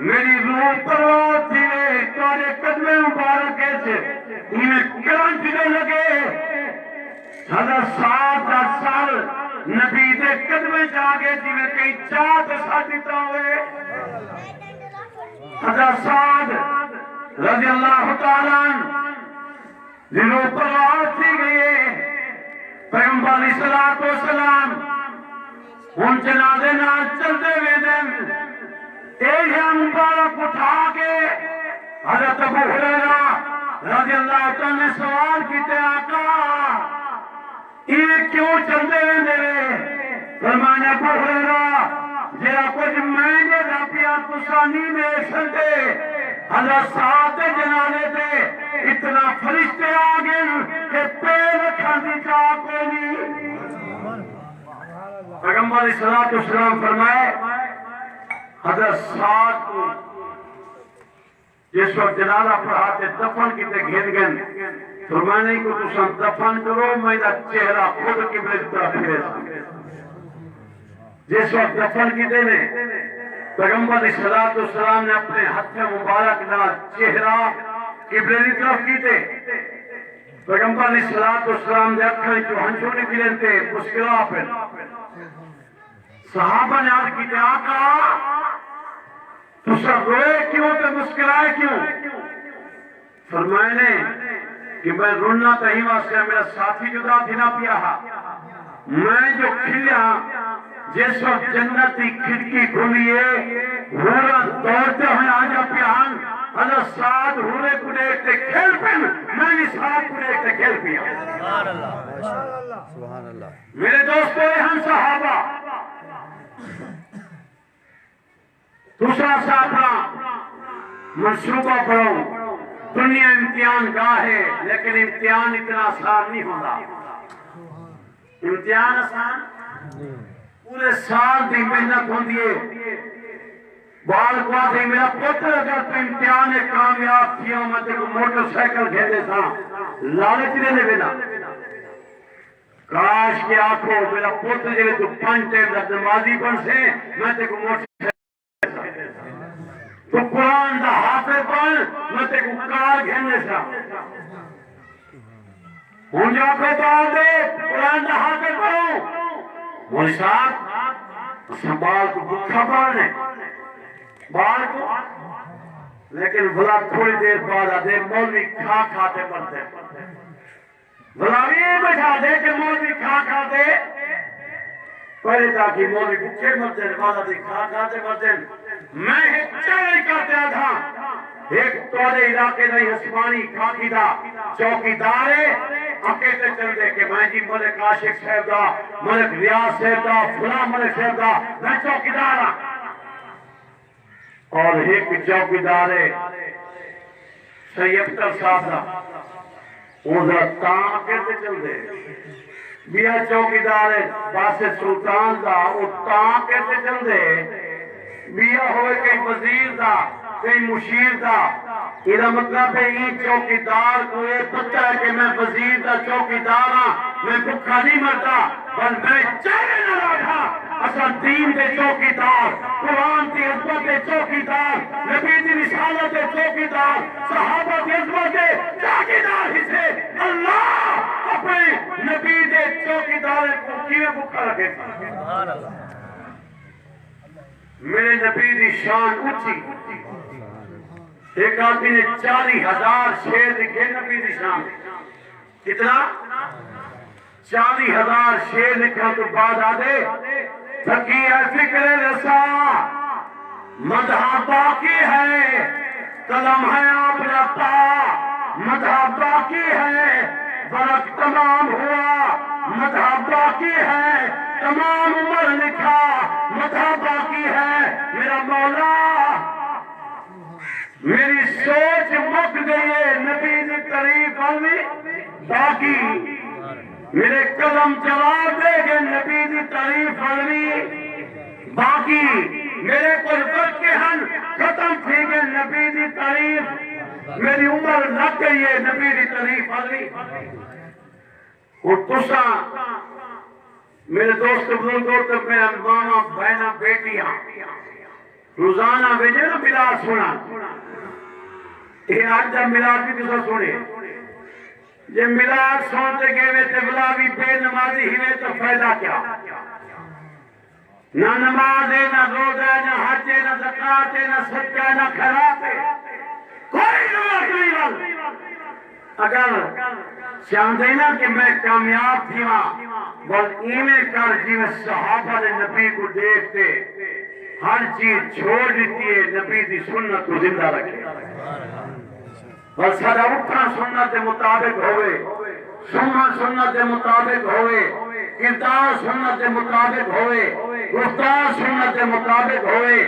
میری روح پرواز تھی تارے قدمے مبارک ایسے انہیں کرنچ دے لگے حضرت سعد کا سر نبی دے قدمے جاگے جی میں کئی چاہت ساتھتا ہوئے حضرت سعد رضی اللہ تعالیٰ روح پرواز تھی گئی پیغمبر علیہ الصلوۃ والسلام ان جنازے نال چلتے ہوئے دن ایک مبارک اٹھا کے حضرت ابو ہریرہ رضی اللہ تعالیٰ نے سوال کیتے آقا یہ کیوں چلتے ہوئے دے فرمانے ابو ہریرہ جیرا کچھ میں نے رابطہ تسانی میں سلتے حضرت سعد جنازے تے اتنا فرشتے آگے کہ پیر رکھان دی چاہ کوئی نہیں پیغمبر علیہ الصلوۃ والسلام فرمائے حضرت سعد کو جس وقت جنازہ پڑھاتے دفن کیتے گھن گن فرمانے کو تسان دفن کرو میرا چہرہ خود قبلے کی طرف پھیرے جس وقت دفن کیتے نے پیغمبر علیہ الصلوۃ والسلام نے اپنے ہاتھ مبارک نال چہرہ قبلے کی طرف کیتے پیغمبر علیہ الصلوۃ والسلام نے اکھاں چوں ہنجو نکلن تے مسکرا پے صحابہ نے عرض کیتے آقا تو سب روئے کیوں تے مسکرائے کیوں فرمائے نے کہ میں رونا تہی واسطے میرا ساتھی جدا تھی نہ پیا میں جو کھلیا جس وقت جنت کی کھڑکی کھولیے ہورا دوڑتے ہوئے آجا پیان حضرت سعد ہورے کو دیکھتے کھیل پین میں بھی سعد کو دیکھتے کھیل پیا
سبحان اللہ
میرے دوستو ہم صحابہ دوسرا صاحبہ منصوبہ پڑھو دنیا امتحان گاہ ہے لیکن امتحان اتنا آسان نہیں ہوتا امتحان آسان پورے سال دی محنت ہوندی ہے بال کو آتے میرا پتر اگر تو امتحان کامیاب تھیا میں تے کو موٹر سائیکل بھیجے تھا لالچ دینے بنا کاش کے آنکھوں میرا پتر جو 5 ٹائم نمازی بن سے میں تے کو موٹر تو قرآن دا حافظ بن میں تے کو کار گھننے سا ہوں جا کو بال دے قرآن دا حافظ بنو مولی صاحب سنبھال کو بکھا بالنے بال کو لیکن بھلا تھوڑی دیر بعد آدھے مولوی کھا کھاتے مرتے بھلاوی بچا دے کہ مولوی کھا کھاتے پہلے تاکہ مولوی بکھے مرتے بعد آدھے کھا کھاتے مرتے میں ایک چاہی کرتے تھا ایک توڑے علاقے نہیں حسمانی کھاکی دا چوکی دارے اکیلے چل دے کہ میں جی ملک عاشق صاحب دا ملک ریاض صاحب دا فلاں ملک صاحب دا میں چوکی دارا اور ایک چوکی دارے سید صاحب دا ادھر تاں کہتے چل دے بیا چوکی دارے باس سلطان دا وہ تاں کہتے چل دے بیا ہوئے کئی وزیر دا کئی مشیر دا یہ مطلب ہے یہ چوکیدار کو یہ پتہ ہے کہ میں وزیر دا چوکیدار ہاں میں بھکھا نہیں مرتا بل میں چاہے نہ رکھا اصل دین دے چوکیدار قرآن کی عظمت دے چوکیدار نبی دی رسالت دے چوکیدار صحابہ کی عظمت دے چوکیدار ہی سے اللہ اپنے نبی دے چوکیدار کو کیویں بھکھا رکھے سبحان اللہ میرے نبی دی شان اونچی ایک آدمی نے 40,000 شیر لکھے نبی دی شان کتنا 40,000 شیر لکھا تو بعد آدھے تھکی ہے فکر رسا مدح باقی ہے قلم ہے آپ رپا مدح باقی ہے برق تمام ہوا مدح باقی ہے تمام عمر لکھا مدح باقی ہے میرا مولا میری سوچ مک گئی ہے نبی دی تعریف ہوئی باقی میرے قلم جواب دے گے نبی دی تعریف ہوئی باقی میرے قربت کے ہن ختم تھی گے نبی دی تعریف میری عمر لگ گئی ہے نبی دی تعریف ہوئی اور تسا میرے دوست بزرگوں میں ماما بہنا بیٹیاں روزانہ بھیجے نا بلال سنا یہ آج جب ملاد بھی کسا سنے جب ملاد سنتے گئے وے تے بلا بھی بے نمازی ہی وے تو فائدہ کیا نہ نماز ہے نہ روزہ ہے نہ حج ہے نہ زکات ہے نہ صدقہ ہے نہ خیرات ہے کوئی نماز نہیں بل اگر چاہتے نا کہ میں کامیاب تھی وہاں بل ایمیں کر جی میں صحابہ نے نبی کو دیکھتے ہر چیز چھوڑ دیتی ہے نبی دی سنت کو زندہ رکھے بس سارا اٹھنا سنت کے مطابق ہوئے سننا سنت کے مطابق ہوئے کردار سنت کے مطابق ہوئے گفتار سنت کے مطابق ہوئے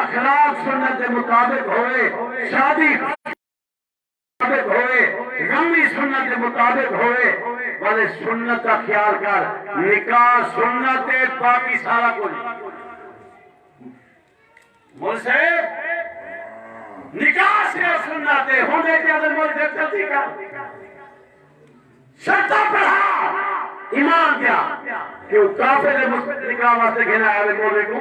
اخلاق سنت کے مطابق ہوئے شادی مطابق ہوئے غمی سنت کے مطابق ہوئے بلے سنت کا خیال کر نکاح سنت باقی سارا کچھ مول صاحب نکاح سے سنت ہونے کے اندر مول صاحب چلتی کا شرطہ پڑھا ایمان کیا کہ وہ کافر مثبت نکاح واسطے گھنا ہے مولے کو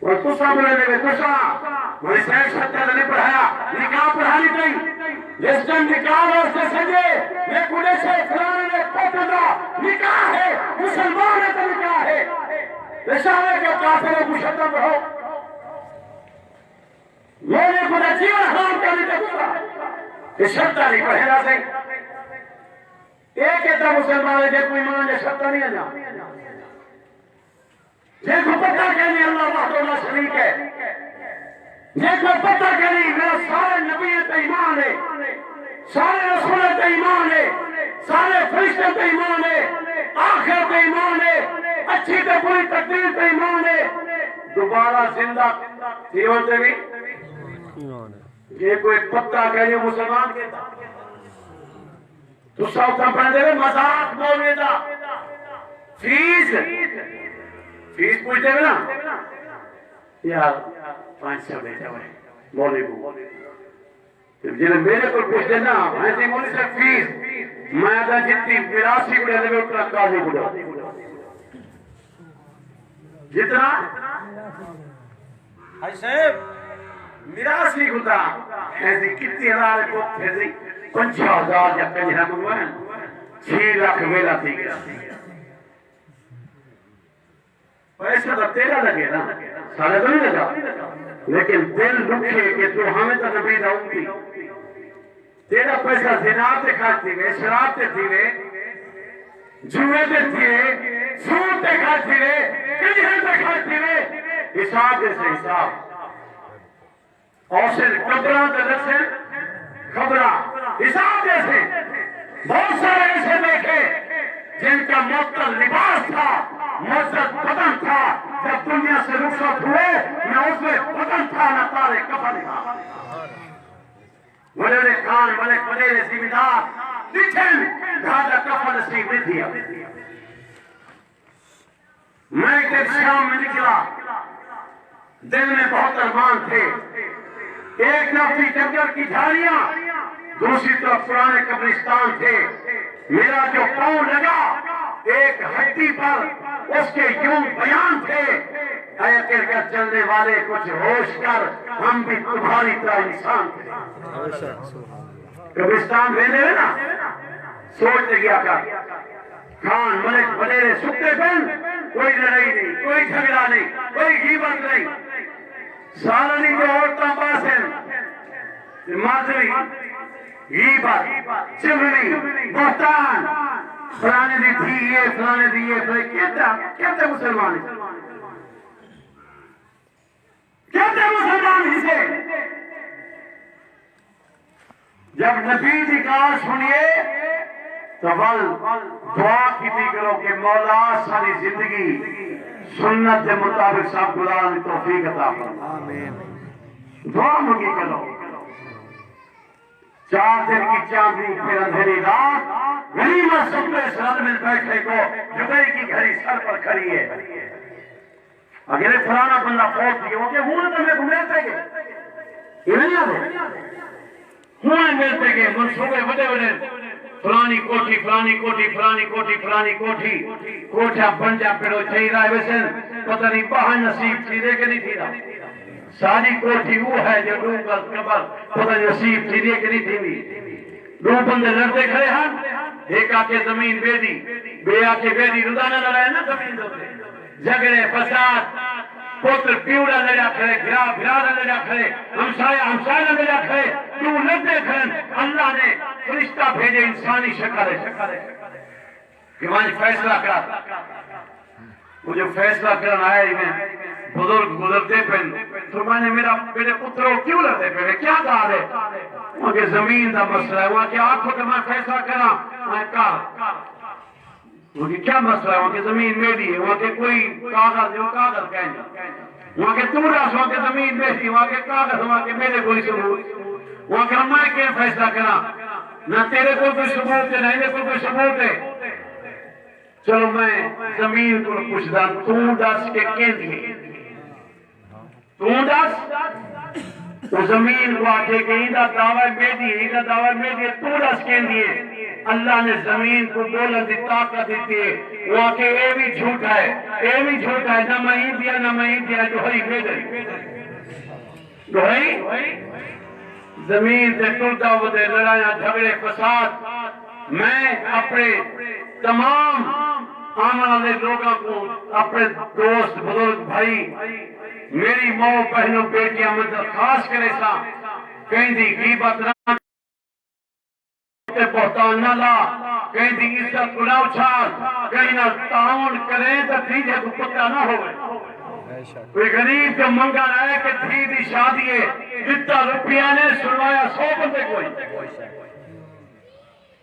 اور تسا بولے لے تسا مول صاحب شرطہ نہیں پڑھایا نکاح پڑھانی نہیں جس دن نکاح واسطے سجے میں کڑے سے فلانے نے پتہ نکاح ہے مسلمان ہے تو نکاح ہے اشارے کے کافر کو شرطہ پڑھو میرے کو نجیب حرام کرنے کا دوسرا کہ شرطہ نہیں پڑھے سے ایک ایتا مسلمان ہے جے کوئی ایمان جے شرطہ نہیں آجا جے کو پتہ کہ نہیں اللہ وحدہ لا شریک ہے جے کو پتہ کہ نہیں میرا سارے نبیت ایمان ہے سارے رسولت ایمان ہے سارے فرشتت ایمان ہے آخرت ایمان ہے اچھی تے بری تقدیر تے ایمان ہے دوبارہ زندہ تھی ہوتے بھی یہ کوئی پتہ کہہ رہے مسلمان کہتا تو سوچا پہنے دے مذاق بولنے دا فیس پوچھتے ہیں نا یار 500 بیٹا ہوئے بولنے کو جنہیں میرے کو پوچھتے نا میں سے بولی سے فیس میں دا جتنی 82 بڑے دے میں اتنا کازی بڑا جتنا
حاج صاحب
سی خدا ایسی کتنی ہزار کو تھے 5000 یا کنجرا منگوائیں 6 لاکھ ویلا تھی گیا پیسہ تو تیرا لگے نا سارے تو نہیں لگا لیکن دل دکھے کہ تو ہمیں تو نبی داؤں گی تیرا پیسہ زنا تے کھاتی ہوئے شراب تے تھی ہوئے جوئے تے تھی ہوئے سود تے کھاتی ہوئے کنجرے تے کھاتی ہوئے حساب جیسے حساب اور سے قبران تے رکھے خبران حساب جیسے بہت سارے ایسے دیکھے جن کا معطل لباس تھا معزز بدن تھا جب دنیا سے رخصت ہوئے نہ اس میں بدن تھا نہ تارے کفن تھا ولیل خان ملک ولیل زمیندار لکھن دھاگا کفن نصیب نہیں دیا میں ایک شام میں نکلا دل میں بہت ارمان تھے ایک طرف تھی جنگل کی جھاڑیاں دوسری طرف پرانے قبرستان تھے میرا جو پاؤں لگا ایک ہڈی پر اس کے یوں بیان تھے اے کر کر چلنے والے کچھ ہوش کر ہم بھی تمہاری طرح انسان تھے قبرستان بھیجے ہوئے نا سوچتے گیا کر خان ملک ولیرے سکتے بن کوئی لڑائی نہیں کوئی جھگڑا نہیں کوئی غیبت نہیں سالنی جو عورتاں باسن ماضوی غیبت چمڑی بہتان فلانے دی تھی یہ فلانے دی یہ کہتے مسلمان کہتے مسلمان ہی سے جب نبی کی کار سنیے تو بل دعا کی بھی کرو کہ مولا ساری زندگی سنت کے مطابق سب گزارنے توفیق عطا فرما دعا مانگی کرو 4 دن کی چاندنی پھر اندھیری رات غنیمت سب میں سرد میں بیٹھے کو جبئی کی گھڑی سر پر کھڑی ہے اگر فلانا بندہ فوت کیا وہ کہ ہوں تو میں گھومتے گئے یہ نہیں آتے ہوں ملتے گئے منصوبے بڑے بڑے فلانی کوٹھی فلانی کوٹھی فلانی کوٹھی فلانی کوٹھی کوٹھا بنجا پیڑو چاہیے رہا ہے ویسے پتہ نہیں باہر نصیب چیزیں کہ نہیں تھی رہا ساری کوٹھی وہ ہے جو ڈوبر قبر پتہ نصیب چیزیں کہ نہیں تھی دو بندے لڑتے کھڑے ہیں ایک آکے زمین بے دی بے آکے بے دی روزانہ لڑائے نا زمین دوتے جھگڑے فساد پوتر پیوڑا لڑا کھڑے بھرا بھرا لڑا کھڑے ہمسایہ لڑا کھڑے کیوں لڑتے کھڑے اللہ نے فرشتہ بھیجے انسانی شکل ہے کہ وہاں فیصلہ کرا وہ جو فیصلہ کرنا آئے میں بزرگ گزرتے پہن تو میں نے میرا میرے پتروں کیوں لڑتے پہنے کیا کہا ہے وہاں کے زمین دا مسئلہ ہے وہاں کے آنکھوں تو میں فیصلہ کرا میں کہا وہاں کے کیا مسئلہ ہے وہاں کے زمین میری ہے وہاں کے کوئی کاغذ جو کاغذ کہیں وہاں کے توراس وہاں کے زمین میری وہاں کے کاغذ وہاں کے میرے کوئی ثبوت وہاں کے میں کیا فیصلہ کرا نہ تیرے کو کوئی ثبوت ہے نہ انہیں کو کوئی ثبوت ہے چلو میں زمین کو پوچھتا تو دس کے کہندی تو دس تو زمین کو آکے کہ ایدہ دعوی میری ہے ایدہ دعوی میری ہے تو دس کہندی ہے اللہ نے زمین کو بولن دی طاقت دیتی ہے وہ آکے اے بھی جھوٹا ہے نہ میں دیا دوہری میرے دوہری زمین سے ٹوٹا ہوتے لڑائیاں جھگڑے فساد میں اپنے تمام آمن والے لوگوں کو اپنے دوست بزرگ بھائی میری ماں بہنوں بیٹیاں میں درخواست کرے سا کہیں دی غیبت نہ بہتان نہ لا کہیں دی عزت نہ اچھال کہیں نہ تعاون کریں تو تیجے کو پتہ نہ ہوئے کوئی غریب جو منگا رہا ہے کہ تھی دی شادی ہے جتنا روپیہ نے سنوایا 100 بندے کوئی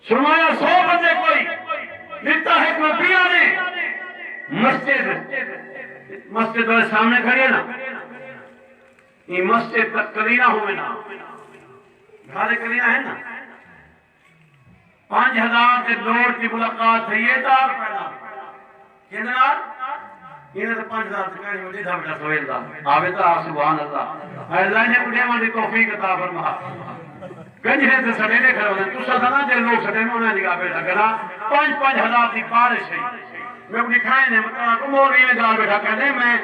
سنوایا 100 بندے کوئی جتنا ہے روپیہ نے مسجد والے سامنے کھڑے نا یہ مسجد تک کرینا ہوئے نا گھارے کرینا ہے نا 5000 کے نوٹ کی ملاقات ہے یہ تھا کہنا یہ تو 5000 سے کہنے مجھے دھمکا سویل دا آوے تا سبحان اللہ اللہ نے کڑے ماں دی توفیق عطا فرما گنج ہے تو سڑے کھڑے ہوئے تو سدنا جے لوگ سڑے میں انہیں نگاہ بیٹھا کرا 5,000 کی بارش ہے میں اپنی کھائے نے مطلب کو موری میں گال بیٹھا کہنے میں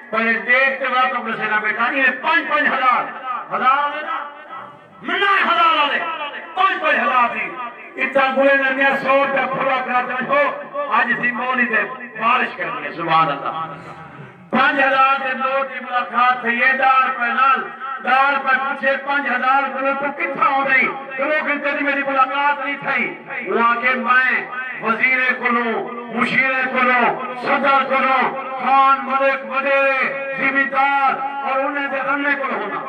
پہلے دیکھتے وقت اپنے سینا بیٹھا یہ 5,000 حلال ہے نا منا حلال ہے پانچ حلال دی اتنا گلے نے 100 روپیہ کھلا کرتے ہو آج تھی مولی دے بارش کرنی ہے سبحان اللہ 5000 کے نوٹ کی ملاقات تھی یہ ₹10 نال دار پر پوچھے 5000 کرو تو کتھا ہو رہی کرو کہ تیری میری ملاقات نہیں تھی وہاں کے میں وزیر کلو مشیر کلو صدر کلو خان ملک وڈیرے زمیندار اور انہیں دے رننے کو ہونا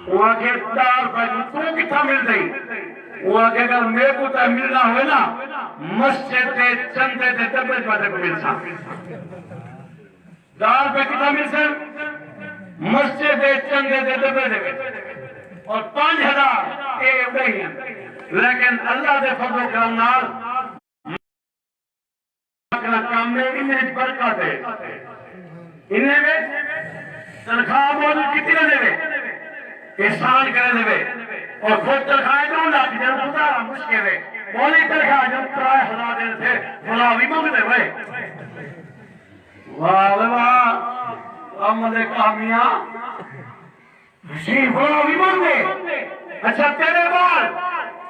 وہاں کے دار پر تو کتھا مل رہی وہاں کے اگر میرے کو تو ملنا ہوئے نا مسجد دے چندے دے دبے جواتے کو مل سا دار پہ کتنا مل سا مسجد دے چندے دے دبے دے اور 5000 اے وہی ہیں لیکن اللہ دے فضل و کرم نال اپنا کام میں انہیں برکت ہے انہیں میں تنخواہ موجود کتنا دے احسان کرے دے اور خود تنخواہ دوں لاکھ جن گزارا مشکل ہے مولی تنخواہ جن 3000 دن سے ملاوی مانگ دے بھائی واہ واہ احمد کامیاں حسین ملاوی مانگ دے اچھا تیرے بار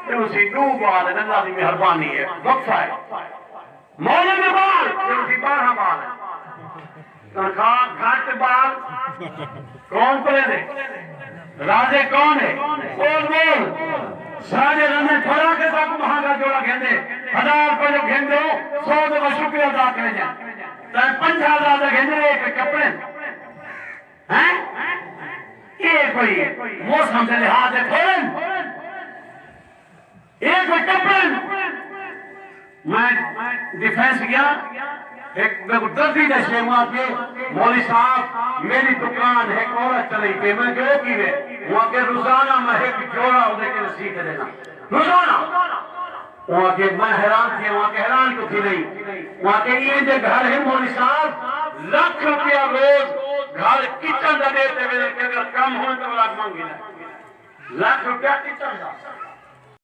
تو اسی 2 بار ہے اللہ کی مہربانی ہے وقفہ ہے مولی کے بار تو اسی 12 بار ہے تنخواہ گھٹ بار کون کرے دے راجے کون ہے بول بول سارے رنے تھوڑا کے ساتھ مہاگا جوڑا گھندے 1000 پر جو گھندے ہو 100 دفعہ شکریہ ادا کریں جائیں تو 5000 گھندے ایک کپڑے ہیں یہ کوئی موسم سے لحاظ ہے تھوڑن ایک کوئی کپڑے میں ڈیفینس کیا ایک دردی نشے وہاں کے مولی صاحب میری دکان ہے عورت چلی پہ میں کیوں کی ہے وہاں کے روزانہ میں ایک جوڑا ہونے کے نصیب دینا روزانہ وہاں کے میں حیران تھی وہاں کے حیران کو تھی نہیں وہاں کے یہ جو گھر ہے مولی صاحب لاکھ روپیہ روز گھر کچن دا دیتے ہوئے کہ اگر کم ہونے تو لاکھ مانگی لاکھ روپیہ کچن دا